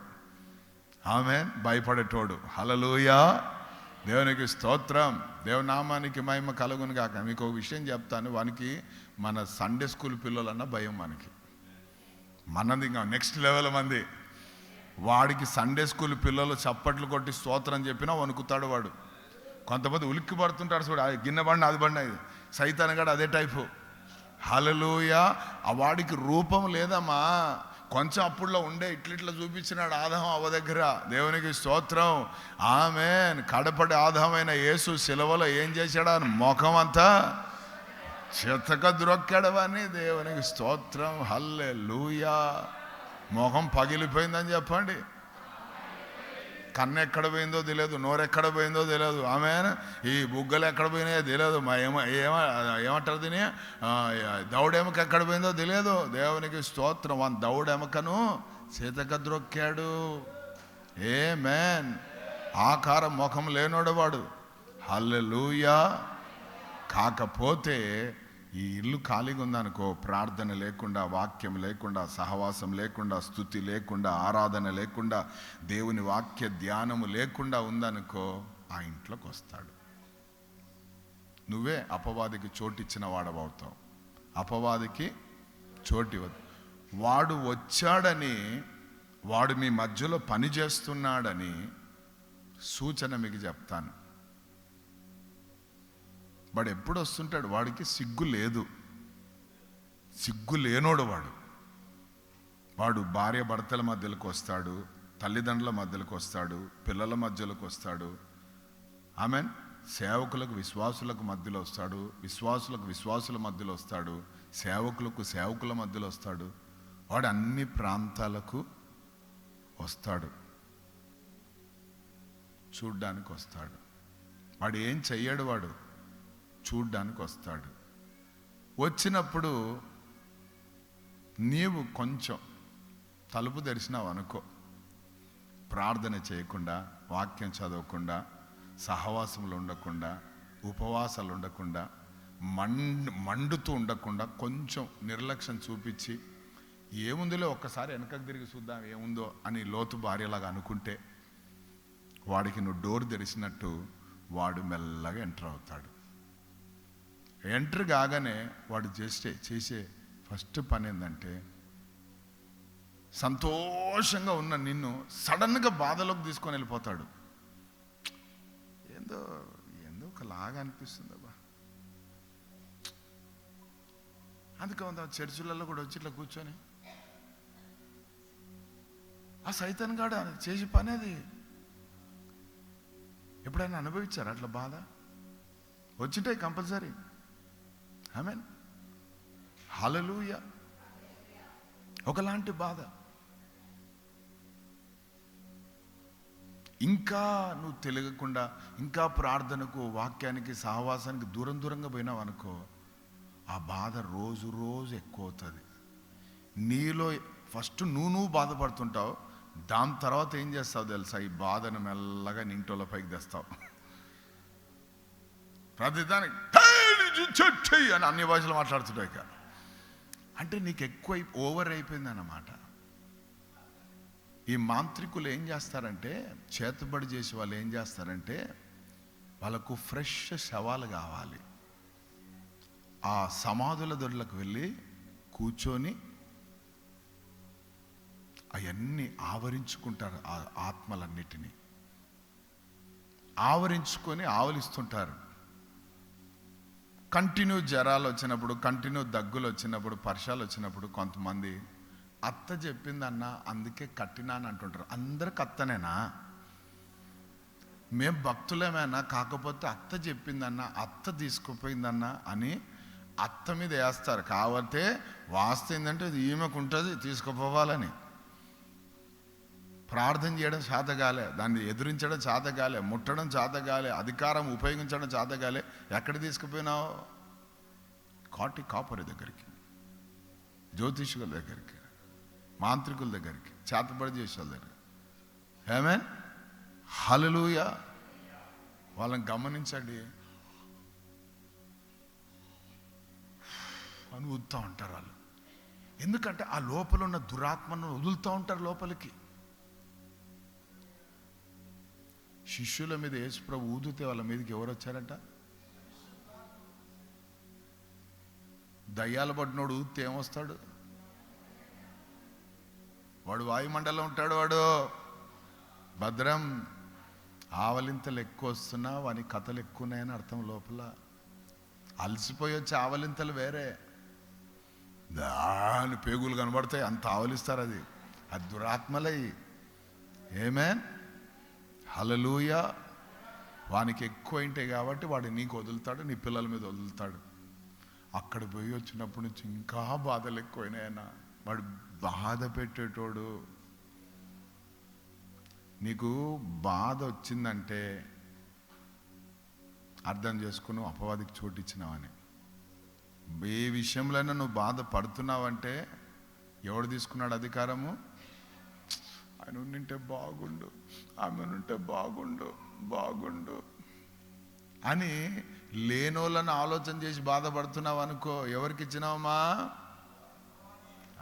ఆమేన్. భయపడేటోడు. హల్లెలూయా. దేవునికి స్తోత్రం, దేవునామానికి మహిమ కలుగును గాక. మీకు ఒక విషయం చెప్తాను, వానికి మన సండే స్కూల్ పిల్లలన్నా భయం. మనది ఇంకా నెక్స్ట్ లెవెల్ మంది. వాడికి సండే స్కూల్ పిల్లలు చప్పట్లు కొట్టి స్తోత్రం చెప్పినా వణుకుతాడు వాడు. కొంతమంది ఉలిక్కి పడుతుంటారు చూడు, అది గిన్నె బండి అది బండి, సైతాన్ గడు అదే టైపు. హల్లెలూయా. ఆ వాడికి రూపం లేదమ్మా, కొంచెం అప్పుడులో ఉండే ఇట్లిట్లా చూపించినాడు ఆదాం అవ్వ దగ్గర. దేవునికి స్తోత్రం, ఆమేన్. కడపటి ఆదామైన యేసు శిలువలో ఏం చేశాడు? అని ముఖం అంతా చెత్తక ద్రొక్కాడవని. దేవునికి స్తోత్రం, హల్లెలూయా. ముఖం పగిలిపోయిందని చెప్పండి. కన్ను ఎక్కడ పోయిందో తెలియదు, నోరు ఎక్కడ పోయిందో తెలియదు, ఆమేన్. ఈ బుగ్గలు ఎక్కడ పోయినాయో తెలియదు, ఏమంటారు దీని, దౌడెమక ఎక్కడ పోయిందో తెలియదు. దేవునికి స్తోత్రం. ఆ దౌడెమకను చేతక ద్రొక్కాడు. ఆమేన్. ఆకారం ముఖం లేనోడు వాడు. హల్లెలూయా. కాకపోతే ఈ ఇల్లు ఖాళీగా ఉందనుకో, ప్రార్థన లేకుండా, వాక్యం లేకుండా, సహవాసం లేకుండా, స్తుతి లేకుండా, ఆరాధన లేకుండా, దేవుని వాక్య ధ్యానము లేకుండా ఉందనుకో, ఆ ఇంట్లోకి వస్తాడు. నువ్వే అపవాదికి చోటిచ్చిన వాడవవుతావు. అపవాదికి చోటివ్వదు. వాడు వచ్చాడని, వాడు మీ మధ్యలో పని చేస్తున్నాడని సూచన మీకు చెప్తాను. వాడు ఎప్పుడు వస్తుంటాడు? వాడికి సిగ్గు లేదు, సిగ్గు లేనోడు వాడు. వాడు భార్య భర్తల మధ్యలోకి వస్తాడు, తల్లిదండ్రుల మధ్యలోకి వస్తాడు, పిల్లల మధ్యలోకి వస్తాడు, ఆమెన్. సేవకులకు విశ్వాసులకు మధ్యలో వస్తాడు, విశ్వాసులకు విశ్వాసుల మధ్యలో వస్తాడు, సేవకులకు సేవకుల మధ్యలో వస్తాడు. వాడు అన్ని ప్రాంతాలకు వస్తాడు, చూడ్డానికి వస్తాడు. వాడు ఏం చెయ్యడు, వాడు చూడ్డానికి వస్తాడు. వచ్చినప్పుడు నీవు కొంచెం తలుపు తెరిచినావు అనుకో, ప్రార్థన చేయకుండా, వాక్యం చదవకుండా, సహవాసములు ఉండకుండా, ఉపవాసాలు ఉండకుండా, మండుతూ ఉండకుండా, కొంచెం నిర్లక్ష్యం చూపించి ఏముందిలే ఒక్కసారి వెనకకు తిరిగి చూద్దాం ఏముందో అని లోతు భార్యలాగా అనుకుంటే, వాడికి నువ్వు డోర్ తెరిచినట్టు వాడు మెల్లగా ఎంటర్ అవుతాడు. ఎంటర్ కాగానే వాడు చేసే ఫస్ట్ పని ఏంటంటే, సంతోషంగా ఉన్న నిన్ను సడన్గా బాధలోకి తీసుకొని వెళ్ళిపోతాడు. ఏందో ఒకలాగా అనిపిస్తుంది అబ్బా. అందుకే చర్చిలలో కూడా వచ్చి ఇట్లా కూర్చొని ఆ సైతాన్ గాడు చేసే పని అది. ఎప్పుడైనా అనుభవించారా అట్లా బాధ? వచ్చింటాయి కంపల్సరీ. ఆమేన్. హల్లెలూయా. ఒకలాంటి బాధ. ఇంకా నువ్వు తెలియకుండా, ఇంకా ప్రార్థనకు, వాక్యానికి, సహవాసానికి దూరంగా పోయినావు అనుకో, ఆ బాధ రోజు ఎక్కువ అవుతుంది. నీలో ఫస్ట్ నువ్వు బాధపడుతుంటావు, దాని తర్వాత ఏం చేస్తావు తెలుసా? ఈ బాధను మెల్లగా నింటోళ్ళ పైకి తెస్తావు. ప్రతిదానికి అని అన్ని భాషలు మాట్లాడుతుంటావు. ఇక అంటే నీకు ఎక్కువ ఓవర్ అయిపోయింది అన్నమాట. ఈ మాంత్రికులు ఏం చేస్తారంటే, చేతబడి చేసే వాళ్ళు ఏం చేస్తారంటే, వాళ్ళకు ఫ్రెష్ శవాలు కావాలి. ఆ సమాధుల దొడ్లకు వెళ్ళి కూర్చొని అవన్నీ ఆవరించుకుంటారు. ఆ ఆత్మలన్నిటినీ ఆవరించుకొని ఆవలిస్తుంటారు. కంటిన్యూ జ్వరాలు వచ్చినప్పుడు, కంటిన్యూ దగ్గులు వచ్చినప్పుడు, పర్షాలు వచ్చినప్పుడు కొంతమంది అత్త చెప్పిందన్నా అందుకే కట్టినాఅని అంటుంటారు. అందరికి అత్తనేనా? మేము భక్తులేమైనా, కాకపోతే అత్త చెప్పిందన్నా, అత్త తీసుకుపోయిందన్నా అని అత్త మీద వేస్తారు. కాబట్టి వాస్తు ఏంటంటే ఈమెకు ఉంటుంది తీసుకుపోవాలని. ప్రార్థన చేయడం చేతగాలే, దాన్ని ఎదురించడం చేతగాలే, ముట్టడం చేతగాలే, అధికారం ఉపయోగించడం చేతగాలే. ఎక్కడ తీసుకుపోయినావు? కాపరి దగ్గరికి, జ్యోతిష్కుల దగ్గరికి, మాంత్రికుల దగ్గరికి, చేతబడి చేసే వాళ్ళ దగ్గర. ఆమేన్. హల్లెలూయా. వాళ్ళని గమనించండి అని వదులుతూ ఉంటారు వాళ్ళు. ఎందుకంటే ఆ లోపల ఉన్న దురాత్మను వదులుతూ ఉంటారు లోపలికి. శిష్యుల మీద యేసుప్రభు ఊదితే వాళ్ళ మీదకి ఎవరు వచ్చారట? దయ్యాలు పడినోడు ఊదితే ఏమొస్తాడు? వాడు వాయుమండలం ఉంటాడు. వాడు భద్రం. ఆవలింతలు ఎక్కువ వస్తున్నా వాని కథలు ఎక్కువ ఉన్నాయని అర్థం. లోపల అలసిపోయి వచ్చే ఆవలింతలు వేరే, దాని పేగులు కనబడతాయి, అంత ఆవలిస్తారు. అది దురాత్మలై. ఆమేన్, హల్లెలూయా. వానికి ఎక్కువ ఉంటాయి కాబట్టి వాడు నీకు వదులుతాడు, నీ పిల్లల మీద వదులుతాడు. అక్కడ పోయి వచ్చినప్పటి నుంచి ఇంకా బాధలు ఎక్కువైనాయన్నా. వాడు బాధ పెట్టేటోడు. నీకు బాధ వచ్చిందంటే అర్థం చేసుకుని అపవాదికి చోటు ఇచ్చినావని. ఏ విషయంలోనైనా నువ్వు బాధ పడుతున్నావంటే ఎవడు తీసుకున్నాడు అధికారము? ఆయన ఉంటే బాగుండు, ఆమె ఉంటే బాగుండు అని లేనోళ్ళని ఆలోచన చేసి బాధపడుతున్నావు అనుకో. ఎవరికి ఇచ్చినావమ్మా?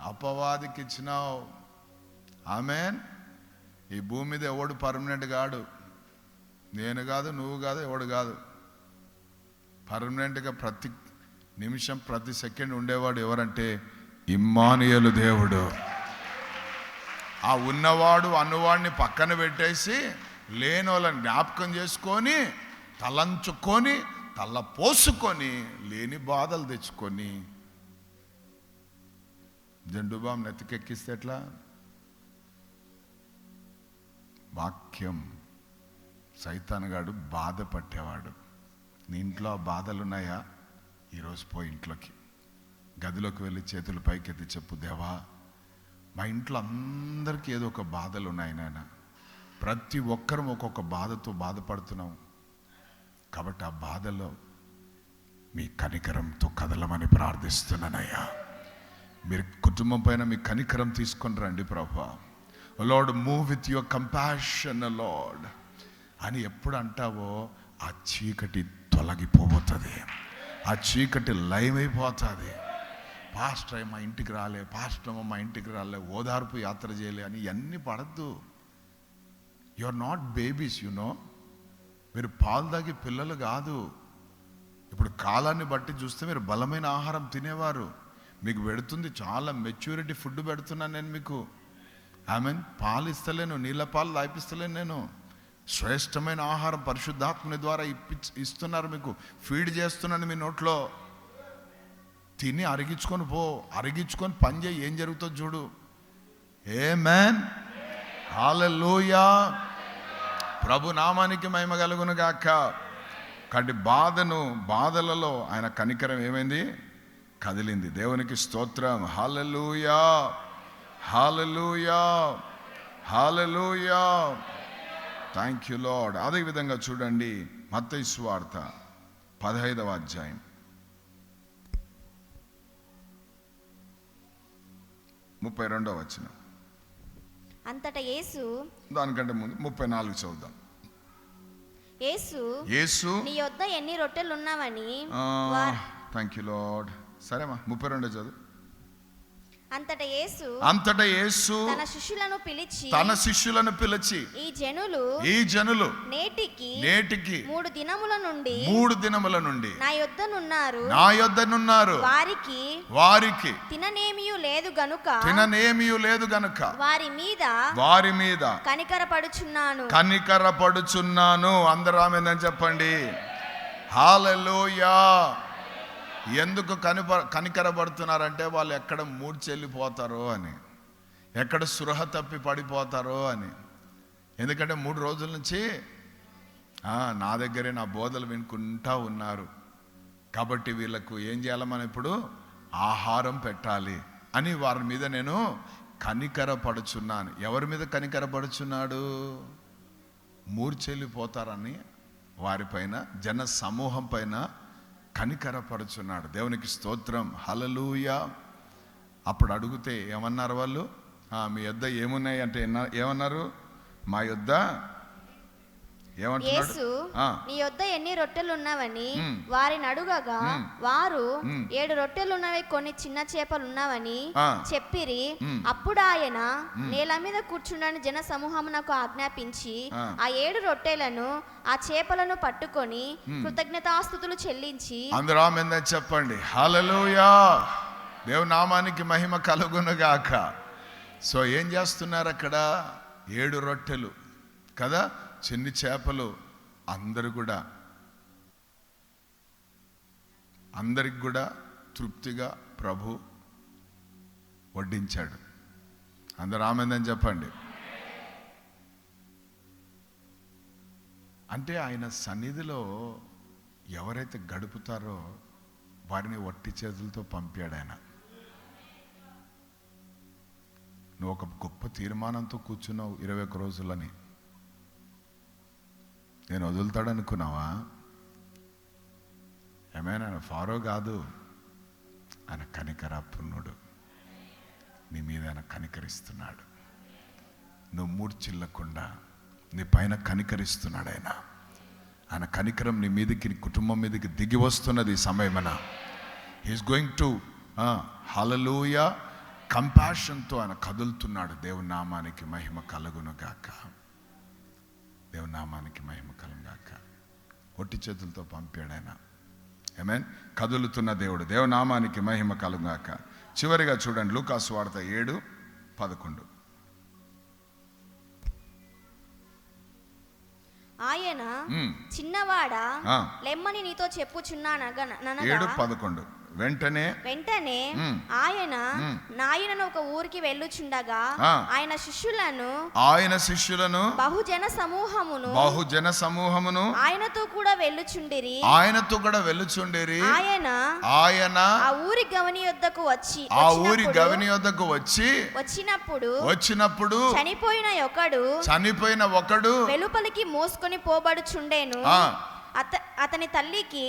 అపవాదికి ఇచ్చినావు. ఆమేన్. ఈ భూమి మీద ఎవడు పర్మనెంట్ కాడు. నేను కాదు, నువ్వు కాదు, ఎవడు కాదు. పర్మనెంట్గా ప్రతి నిమిషం ప్రతి సెకండ్ ఉండేవాడు ఎవరంటే ఇమ్మానుయేలు దేవుడు. ఆ ఉన్నవాడు అన్నవాడిని పక్కన పెట్టేసి లేనోళ్ళని జ్ఞాపకం చేసుకొని తలంచుకొని తల్ల పోసుకొని లేని బాధలు తెచ్చుకొని జెండుబాం నెత్తికెక్కిస్తే ఎట్లా? వాక్యం సైతానుగాడు బాధ పట్టేవాడు. నీ ఇంట్లో బాధలున్నాయా? ఈరోజు పోయి ఇంట్లోకి గదిలోకి వెళ్ళి చేతులు పైకెత్తి చెప్పు, దేవా మా ఇంట్లో అందరికీ ఏదో ఒక బాధలు ఉన్నాయి నాయన. ప్రతి ఒక్కరం ఒక్కొక్క బాధతో బాధపడుతున్నాం కాబట్టి ఆ బాధలో మీ కనికరంతో కదలమని ప్రార్థిస్తున్నానయ్యా. మీరు కుటుంబం పైన మీ కనికరం తీసుకొని రండి ప్రభువా. Lord move with your compassion lord అని ఎప్పుడు అంటావో ఆ చీకటి తొలగిపోతుంది, ఆ చీకటి లయమైపోతుంది. పాస్టర్ మా ఇంటికి రాలే, పాస్టర్ మా ఇంటికి రాలే, ఓదార్పు యాత్ర చేయలే అని ఇవన్నీ పడద్దు. యు ఆర్ నాట్ బేబీస్, మీరు పాలు తాగి పిల్లలు కాదు. ఇప్పుడు కాలాన్ని బట్టి చూస్తే మీరు బలమైన ఆహారం తినేవారు. మీకు పెడుతుంది చాలా మెచ్యూరిటీ ఫుడ్ పెడుతున్నాను నేను మీకు. ఆమెన్. పాలు ఇస్తలేను, నీళ్ళ పాలు తాపిస్తలేను నేను. శ్రేష్టమైన ఆహారం పరిశుద్ధాత్మని ద్వారా ఇస్తున్నారు మీకు. ఫీడ్ చేస్తున్నాను మీ నోట్లో. తిని అరిగించుకొని పో, అరిగించుకొని పని చేయి, ఏం జరుగుతుందో చూడు. ఆమేన్, హల్లెలూయా. ప్రభు నామానికి మహిమ కలుగును గాక. కాబట్టి బాధలలో ఆయన కనికరం ఏమైంది? కదిలింది. దేవునికి స్తోత్రం. Hallelujah, hallelujah, hallelujah. Thank you Lord. అదేవిధంగా చూడండి మత్తయి సువార్త 15వ అధ్యాయం 32వ వచనం. అంతటా యేసు, దానికంటే ముందు 34 చదువుదాం. యేసు నీ యొద్ద ఎన్ని రొట్టెలు ఉన్నావని. Thank you lord. సరేమా, 32 చదువు. అంతటా యేసు తన శిష్యులను పిలిచి ఈ జనులు నేటికి 3 దినముల నుండి నా యొద్దనున్నారు. వారికి తిననేమియు లేదు గనుక వారి మీద కనికరపడుచున్నాను. అందరూ ఆమేన్ చెప్పండి. హల్లెలూయా. ఎందుకు కనికరపడుతున్నారంటే వాళ్ళు ఎక్కడ మూడ్చెల్లిపోతారో అని, ఎక్కడ స్పృహ తప్పి పడిపోతారో అని. ఎందుకంటే 3 రోజుల నుంచి నా దగ్గరే నా బోధలు వినుకుంటా ఉన్నారు. కాబట్టి వీళ్ళకు ఏం చేయాలి, మనం ఇప్పుడు ఆహారం పెట్టాలి అని వారి మీద నేను కనికరపడుచున్నాను. ఎవరి మీద కనికరపడుచున్నాడు? మూర్చెల్లిపోతారని వారిపైన, జన సమూహం పైన కనికరపడుచున్నాడు. దేవునికి స్తోత్రం. హల్లెలూయా. అప్పుడు అడిగితే ఏమన్నారు వాళ్ళు? మీ యొద్ద ఏమున్నాయి అంటే ఏమన్నారు? మా యొద్ద ఏమంటున్నాడు? యేసు నీ యొద్ద ఎన్ని రొట్టెలు ఉన్నవని వారిని అడుగగా వారు 7 రొట్టెలు ఉన్నవి, కొన్ని చిన్న చేపలు ఉన్నవని చెప్పిరి. అప్పుడు ఆయన నేల మీద కూర్చుండని జన సమూహమునకు ఆజ్ఞాపించి ఆ 7 రొట్టెలను ఆ చేపలను పట్టుకొని కృతజ్ఞతాస్తుతులు చెల్లించి, అందరూ ఆమేన్ చెప్పండి. హల్లెలూయా, దేవుని నామానికి మహిమ కలుగును గాక. సో ఏం చేస్తున్నారు అక్కడ? 7 రొట్టెలు కదా, చిన్ని చేపలు. అందరికి కూడా తృప్తిగా ప్రభు వడ్డించాడు. అందరూ ఆమేన్ చెప్పండి. అంటే ఆయన సన్నిధిలో ఎవరైతే గడుపుతారో వారిని వట్టి చేతులతో పంపాడు ఆయన. నువ్వు ఒక గొప్ప తీర్మానంతో కూర్చున్నావు 21 రోజులని. నేను వదులుతాడనుకున్నావా? ఏమైనా ఫారో కాదు, ఆయన కనికరాపూర్ణుడు. నీ మీద ఆయన కనికరిస్తున్నాడు. నువ్వు మూర్చిల్లకుండా నీ పైన కనికరిస్తున్నాడు ఆయన కనికరం నీ మీదకి, నీ కుటుంబం మీదకి దిగి వస్తున్నది ఈ సమయమన. హీఈస్ గోయింగ్ టు హల్లెలూయా కంపాషన్తో ఆయన కదులుతున్నాడు. దేవుని నామానికి మహిమ కలుగును గాక. దేవుని నామానికి మహిమ కలుగును గాక. ఒట్టి చేతులతో పంపాడు ఆయన. ఆమేన్. కదులుతున్న దేవుడు. దేవుని నామానికి మహిమ కలుగును గాక. చివరిగా చూడండి, లూకా సువార్త 7:11. ఆయన చిన్నవాడా లెమ్మని నీతో చెప్పుచున్నానగా 7:11. వెంటనే ఆయన నాయనను ఒక ఊరికి వెళ్ళుచుండగా ఆయన శిష్యులను బహుజన సమూహమును ఆయనతో కూడా వెళ్ళుచుండిరి. ఆయన ఆ ఊరి గవని యొద్దకు వచ్చి వచ్చినప్పుడు చనిపోయిన ఒకడు వెలుపలికి మోసుకొని పోబడుచుండెను. అతని తల్లికి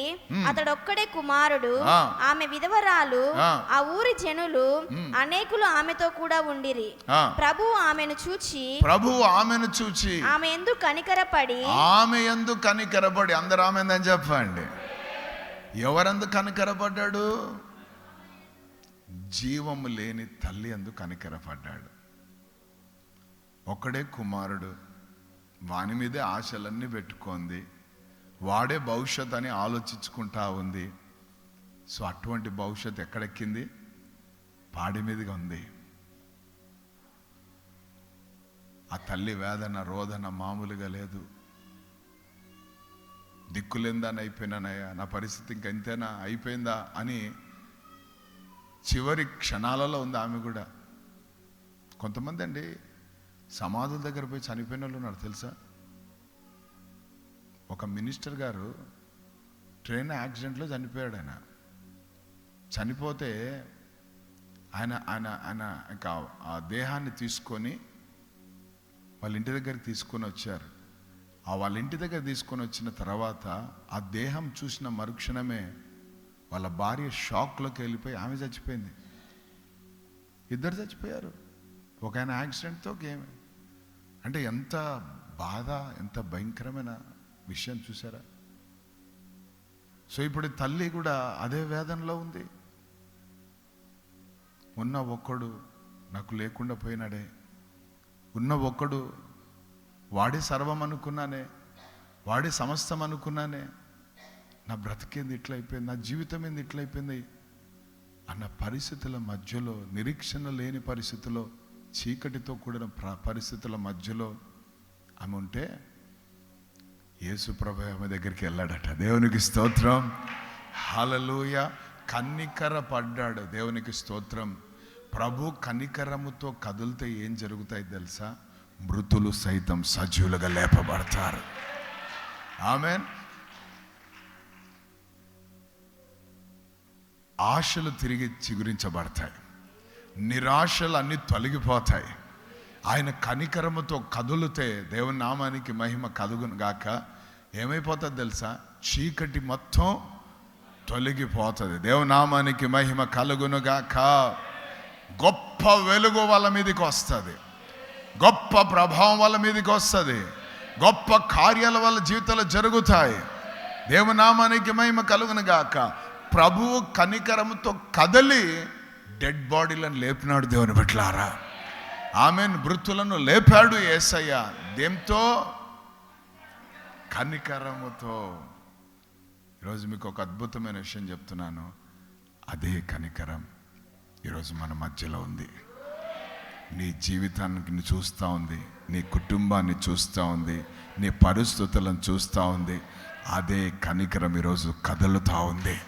అతడొక్కడే కుమారుడు, ఆమె విధవరాలు. ఆ ఊరి జనులు అనేకులు ఆమెతో కూడా ఉండిరి. ప్రభువు ఆమెను చూచి ఆమె యందు కనికరపడి అందరూ ఆమెను చెప్పండి. ఎవరందు కనికరపడ్డాడు? జీవము లేని తల్లి యందు కనికరపడ్డాడు. ఒక్కడే కుమారుడు, వాని మీదే ఆశలన్నీ పెట్టుకుంది, వాడే భవిష్యత్ అని ఆలోచించుకుంటా ఉంది. సో అటువంటి భవిష్యత్ ఎక్కడెక్కింది? పాడి మీదుగా ఉంది. ఆ తల్లి వేదన రోదన మామూలుగా లేదు. దిక్కులేందని అయిపోయినానయ్యా, నా పరిస్థితి ఇంకెంతేనా, అయిపోయిందా అని చివరి క్షణాలలో ఉంది ఆమె కూడా. కొంతమంది అండి సమాధుల దగ్గర పోయి చనిపోయిన వాళ్ళు ఉన్నారు తెలుసా? ఒక మినిస్టర్ గారు ట్రైన్ యాక్సిడెంట్లో చనిపోయాడు. ఆయన చనిపోతే ఆయన ఇంకా ఆ దేహాన్ని తీసుకొని వాళ్ళ ఇంటి దగ్గరికి తీసుకొని వచ్చారు. వాళ్ళ ఇంటి దగ్గర తీసుకొని వచ్చిన తర్వాత ఆ దేహం చూసిన మరుక్షణమే వాళ్ళ భార్య షాక్లోకి వెళ్ళిపోయి ఆమె చచ్చిపోయింది. ఇద్దరు చచ్చిపోయారు. ఒక ఆయన యాక్సిడెంట్తో ఏమి అంటే ఎంత బాధ, ఎంత భయంకరమైన విషయం చూసారా? సో ఇప్పుడు తల్లి కూడా అదే వేదనలో ఉంది. ఉన్న ఒక్కడు నాకు లేకుండా పోయినాడే, ఉన్న ఒక్కడు వాడే సర్వం అనుకున్నానే, వాడే సమస్తం అనుకున్నానే, నా బ్రతికేంది ఇట్లా అయిపోయింది, నా జీవితం ఏంది ఇట్లా అయిపోయింది అన్న పరిస్థితుల మధ్యలో, నిరీక్షణ లేని పరిస్థితిలో, చీకటితో కూడిన పరిస్థితుల మధ్యలో ఆమె ఉంటే యేసు ప్రభు ఆమె దగ్గరికి వెళ్ళాడట. దేవునికి స్తోత్రం, హల్లెలూయా. కనికర పడ్డాడు. దేవునికి స్తోత్రం. ప్రభు కనికరముతో కదిలితే ఏం జరుగుతాయి తెలుసా? మృతులు సైతం సజీవులుగా లేపబడతారు. ఆమేన్. ఆశలు తిరిగి చిగురించబడతాయి, నిరాశలు అన్నీ తొలగిపోతాయి. ఆయన కనికరముతో కదులుతే దేవుని నామానికి మహిమ కలుగును గాక. ఏమైపోతుంది తెలుసా? చీకటి మొత్తం తొలగిపోతుంది. దేవుని నామానికి మహిమ కలుగును గాక. గొప్ప వెలుగు వాళ్ళ మీదకి వస్తుంది, గొప్ప ప్రభావం వాళ్ళ మీదకి వస్తుంది. గొప్ప కార్యాల వాళ్ళ జీవితాలు జరుగుతాయి. దేవునామానికి మహిమ కలుగును గాక. ప్రభువు కనికరముతో కదలి డెడ్ బాడీలను లేపినాడు దేవుని బిడ్డలారా. ఆమెన్. మృతులను లేపాడు యేసయ్య. దేంతో? కనికరముతో. ఈరోజు మీకు ఒక అద్భుతమైన విషయం చెప్తున్నాను. అదే కనికరం ఈరోజు మన మధ్యలో ఉంది. నీ జీవితాన్ని చూస్తూ ఉంది, నీ కుటుంబాన్ని చూస్తూ ఉంది, నీ పరిస్థితులను చూస్తూ ఉంది. అదే కనికరం ఈరోజు కదులుతూ ఉంది.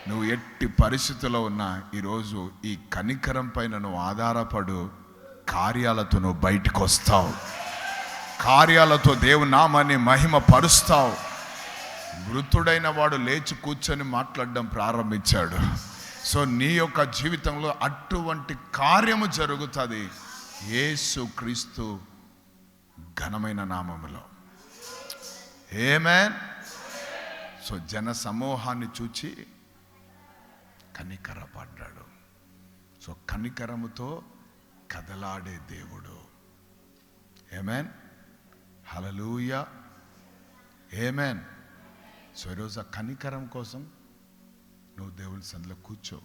నువ్వు ఎట్టి పరిస్థితుల్లో ఉన్నా ఈరోజు ఈ కనికరం పైన నువ్వు ఆధారపడు. కార్యాలతో నువ్వు బయటకు వస్తావు. కార్యాలతో దేవుని నామాన్ని మహిమ పరుస్తావు. మృతుడైన వాడు లేచి కూర్చొని మాట్లాడడం ప్రారంభించాడు. సో నీ యొక్క జీవితంలో అటువంటి కార్యము జరుగుతుంది యేసు క్రీస్తు ఘనమైన నామములో. ఆమేన్. సో జన సమూహాన్ని చూచి కనికరపడ్డాడు. సో కనికరముతో కదలాడే దేవుడు. ఆమేన్. హల్లెలూయా. ఆమేన్. సో ఈరోజు ఆ కనికరం కోసం నువ్వు దేవుని సన్నిధిలో కూర్చో.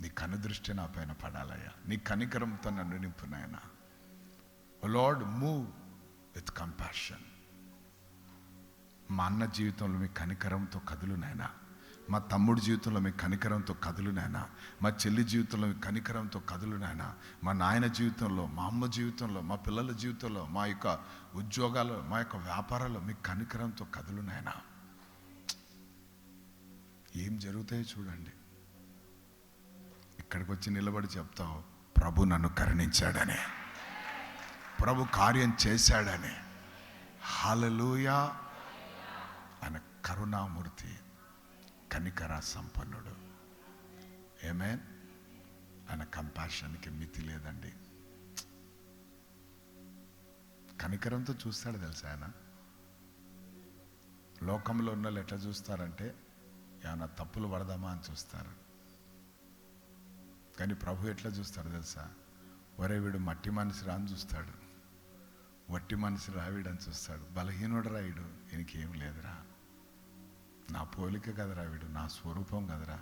నీ కనుదృష్టి నా పైన పడాలయ్యా. నీ కనికరంతో నన్ను నింపు నాయనా. ఓ లార్డ్, మూవ్ విత్ కంపాషన్. మా అన్న జీవితంలో మీ కనికరంతో కదులు నాయనా. మా తమ్ముడి జీవితంలో మీ కనికరంతో కదులు నాయనా. మా చెల్లి జీవితంలో మీ కనికరంతో కదులు నాయనా. మా నాయన జీవితంలో, మా అమ్మ జీవితంలో, మా పిల్లల జీవితంలో, మా యొక్క ఉద్యోగాలు, మా యొక్క వ్యాపారాల్లో మీ కనికరంతో కదులు నాయనా. ఏం జరుగుతాయో చూడండి. ఇక్కడికి వచ్చి నిలబడి చెప్తావు, ప్రభు నన్ను కరుణించాడని, ప్రభు కార్యం చేశాడని. హల్లెలూయా. ఆయన కరుణామూర్తి, కనికర సంపన్నుడు. ఆమేన్. ఆయన కంపాషన్కి మితి లేదండి. కనికరంతో చూస్తాడు తెలుసా ఆయన. లోకంలో ఉన్న వాళ్ళు ఎట్లా చూస్తారంటే ఏమన్నా తప్పులు పడదామా అని చూస్తారు. కానీ ప్రభు ఎట్లా చూస్తాడు తెలుసా? ఒరే వీడు మట్టి మనిషి రా అని చూస్తాడు. వట్టి మనిషి రావిడని చూస్తాడు. బలహీనుడు రాయుడు, ఈయనకేం లేదురా, నా పోలిక కదరా వీడు, నా స్వరూపం కదరా,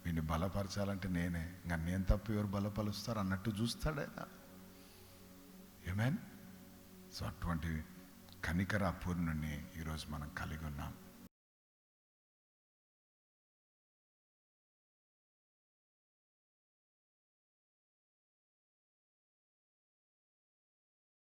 వీడిని బలపరచాలంటే నేనే, ఇంకా నేను తప్ప ఎవరు బలపరుస్తారు అన్నట్టు చూస్తాడు ఆయన. ఆమేన్. సో అటువంటి కనికర పూర్ణుని ఈరోజు మనం కలిగి ఉన్నాం.